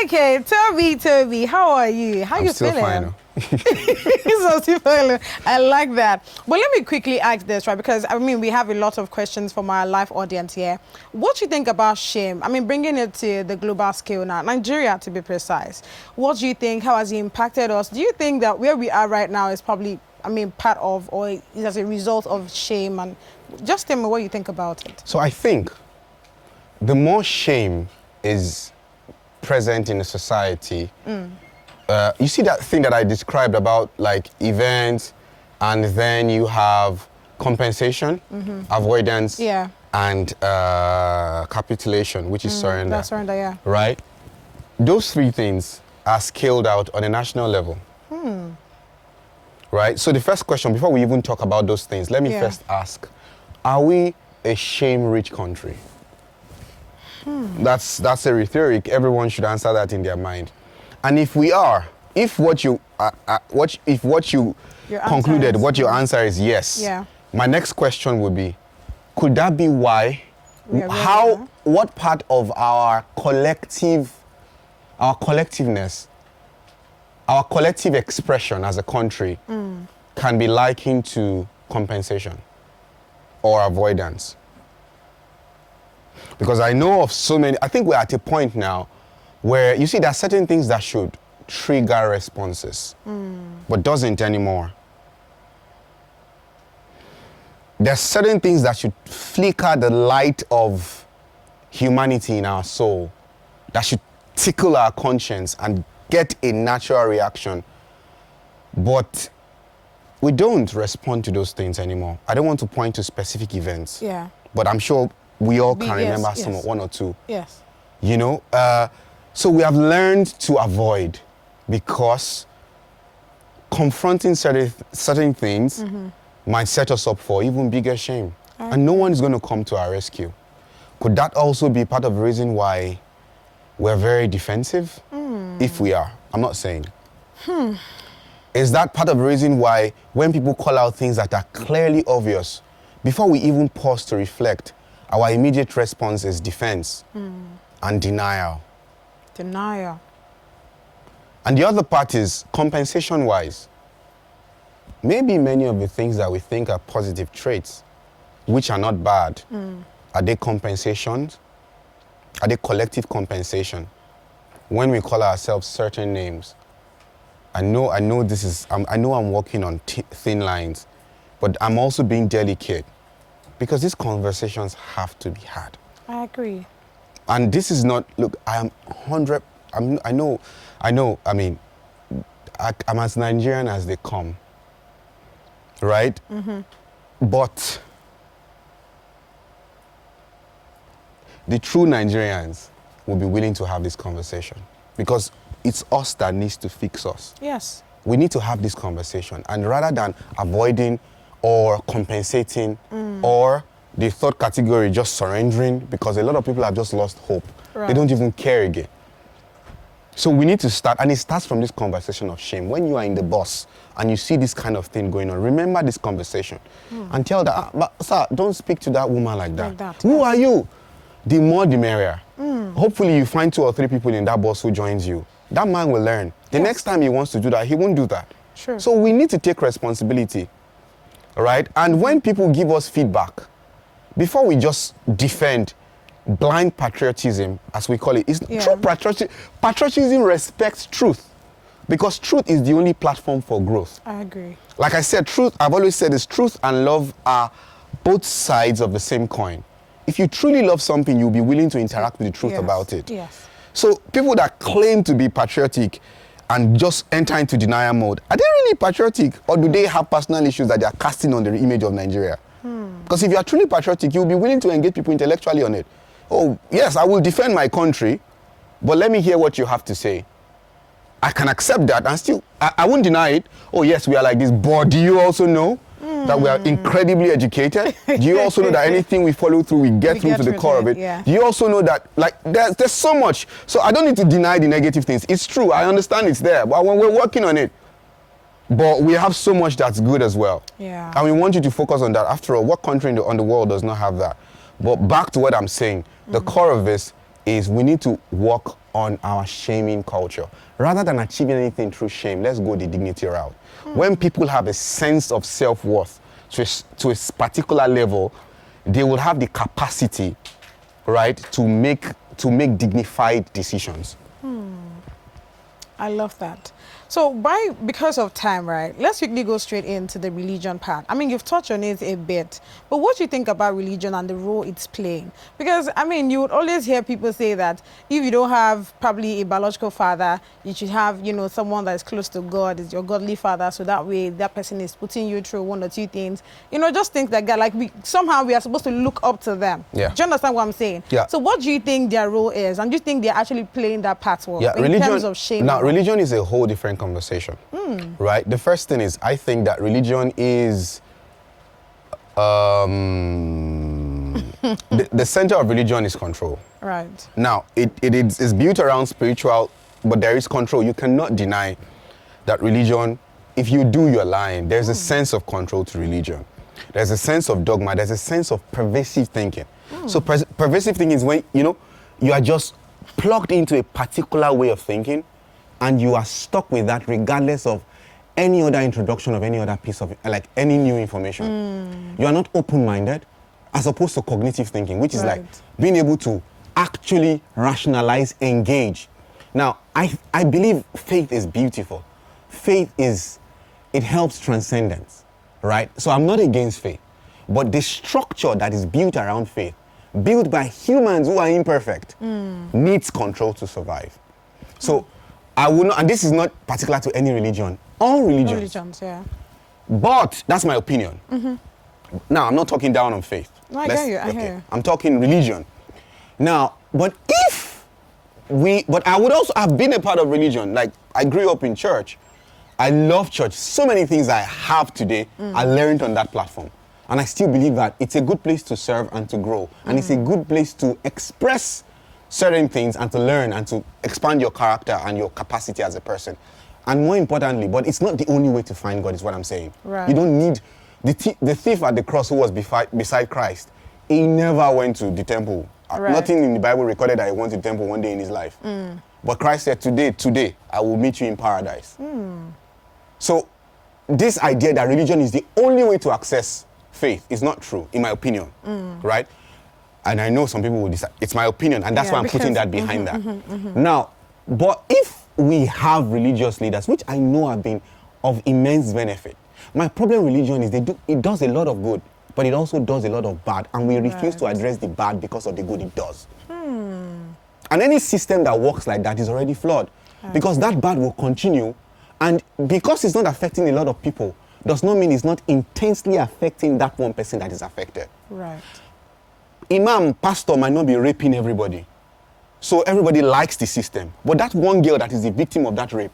Okay, Toby, how are you? How I'm you still feeling? fine. So still fine. I like that. But let me quickly ask this, right? Because I mean, we have a lot of questions from our live audience here. What do you think about shame? I mean, bringing it to the global scale now, Nigeria to be precise. What do you think? How has it impacted us? Do you think that where we are right now is probably, I mean, part of or is as a result of shame? And just tell me what you think about it. So I think the more shame is present in a society, you see that thing that I described about like events, and then you have compensation, avoidance, and capitulation, which is surrender. That's surrender, yeah. Right? Those three things are scaled out on a national level. Right? So the first question, before we even talk about those things, let me first ask, are we a shame-rich country? That's a rhetoric. Everyone should answer that in their mind. And if we are, if what you concluded, what your answer is yes, my next question would be, could that be why? What part of our collectiveness, our collective expression as a country can be likened to compensation or avoidance? Because I know of so many, I think we're at a point now where you see there are certain things that should trigger responses, but doesn't anymore. There are certain things that should flicker the light of humanity in our soul, that should tickle our conscience and get a natural reaction. But we don't respond to those things anymore. I don't want to point to specific events, but I'm sure we all can remember one or two. Yes. You know, so we have learned to avoid because confronting certain things might set us up for even bigger shame. And no one is going to come to our rescue. Could that also be part of the reason why we're very defensive? If we are, I'm not saying. Is that part of the reason why when people call out things that are clearly obvious, before we even pause to reflect, our immediate response is defense and denial. Denial. And the other part is compensation-wise. Maybe many of the things that we think are positive traits, which are not bad, are they compensations? Are they collective compensation? When we call ourselves certain names, I know I'm walking on thin lines, but I'm also being delicate because these conversations have to be had. I agree. And this is not, look, I know, I mean, I'm as Nigerian as they come, right? But the true Nigerians will be willing to have this conversation because it's us that needs to fix us. Yes. We need to have this conversation, and rather than avoiding or compensating or the third category, just surrendering, because a lot of people have just lost hope. Right. They don't even care again. So we need to start, and it starts from this conversation of shame. When you are in the bus and you see this kind of thing going on, remember this conversation and tell that, but sir, don't speak to that woman like that. Who are you? The more the merrier. Hopefully you find 2 or 3 people in that bus who joins you. That man will learn. The next time he wants to do that, he won't do that. Sure. So we need to take responsibility, right? And when people give us feedback, before we just defend blind patriotism, as we call it, true patriotism respects truth, because truth is the only platform for growth. I agree. Like I said, truth, I've always said this, truth and love are both sides of the same coin. If you truly love something, you'll be willing to interact with the truth about it. Yes. So people that claim to be patriotic and just enter into denial mode, are they really patriotic, or do they have personal issues that they are casting on the image of Nigeria? Because if you are truly patriotic, you'll be willing to engage people intellectually on it. Oh, yes, I will defend my country, but let me hear what you have to say. I can accept that and still, I won't deny it. Oh, yes, we are like this, but do you also know that we are incredibly educated? Do you also know that anything we follow through, we get through to the core of it? Yeah. Do you also know that, like, there's so much. So I don't need to deny the negative things. It's true, I understand it's there, but when we're working on it, but we have so much that's good as well. Yeah. And we want you to focus on that. After all, what country on the world does not have that? But back to what I'm saying, the core of this is we need to work on our shaming culture. Rather than achieving anything through shame, let's go the dignity route. When people have a sense of self-worth to a particular level, they will have the capacity, right, to make dignified decisions. I love that. So because of time, right, let's quickly go straight into the religion part. I mean, you've touched on it a bit, but what do you think about religion and the role it's playing? Because, I mean, you would always hear people say that if you don't have probably a biological father, you should have, you know, someone that is close to God, is your godly father, so that way that person is putting you through one or two things. You know, just things like that. Like, somehow we are supposed to look up to them. Yeah. Do you understand what I'm saying? Yeah. So what do you think their role is? And do you think they're actually playing that part well in terms of shame? Now, religion is a whole different conversation, right? The first thing is, I think that religion is the center of religion is control. Right. Now, it's built around spiritual, but there is control. You cannot deny that religion, if you do, you're lying. There's a sense of control to religion. There's a sense of dogma. There's a sense of pervasive thinking. So pervasive thinking is when, you know, you are just plugged into a particular way of thinking, and you are stuck with that regardless of any other introduction of any other piece of, like, any new information. You are not open-minded, as opposed to cognitive thinking, which is like being able to actually rationalize, engage. Now, I believe faith is beautiful. Faith it helps transcendence, right? So I'm not against faith, but the structure that is built around faith, built by humans who are imperfect, needs control to survive. So I would not, and this is not particular to any religion, all religions. All religions, yeah. But that's my opinion. Now, I'm not talking down on faith. No, I hear you, I hear you. I'm talking religion. Now, but I would also have been a part of religion. Like, I grew up in church. I love church. So many things I have today, I learned on that platform. And I still believe that it's a good place to serve and to grow. And it's a good place to express certain things and to learn and to expand your character and your capacity as a person. And more importantly, but it's not the only way to find God, is what I'm saying. Right. You don't need the thief at the cross who was beside Christ. He never went to the temple. Right. Nothing in the Bible recorded that he went to the temple one day in his life. But Christ said, today, I will meet you in paradise. So this idea that religion is the only way to access faith is not true, in my opinion, right? And I know some people will decide, it's my opinion, and that's why I'm putting that behind that. Now, but if we have religious leaders, which I know have been of immense benefit, my problem with religion is it does a lot of good, but it also does a lot of bad, and we refuse to address the bad because of the good it does. And any system that works like that is already flawed, because that bad will continue, and because it's not affecting a lot of people, does not mean it's not intensely affecting that one person that is affected. Right. Imam, pastor might not be raping everybody. So everybody likes the system. But that one girl that is the victim of that rape,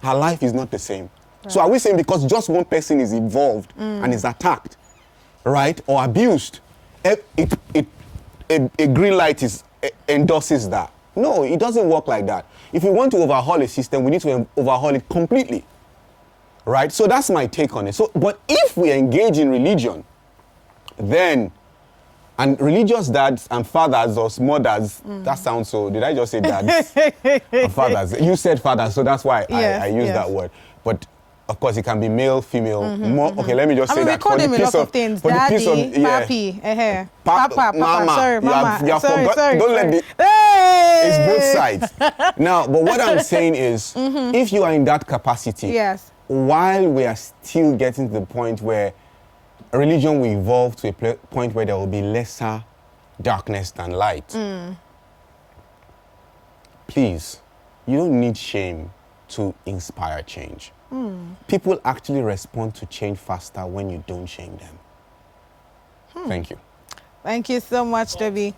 her life is not the same. Right. So are we saying because just one person is involved and is attacked, right, or abused, a green light endorses that? No, it doesn't work like that. If we want to overhaul a system, we need to overhaul it completely, right? So that's my take on it. So, but if we engage in religion, then, and religious dads and fathers or mothers, that sounds so, did I just say dads and fathers? You said fathers, so that's why I use that word. But of course, it can be male, female, more. Okay, let me just say that. We call them a lot of things. Daddy, papi, papa, mama. Sorry, mama. You have forgot. Sorry. Don't let the... It's both sides. Now, but what I'm saying is, if you are in that capacity, while we are still getting to the point where religion will evolve to a point where there will be lesser darkness than light, please, you don't need shame to inspire change. People actually respond to change faster when you don't shame them. Thank you. Thank you so much, Toby.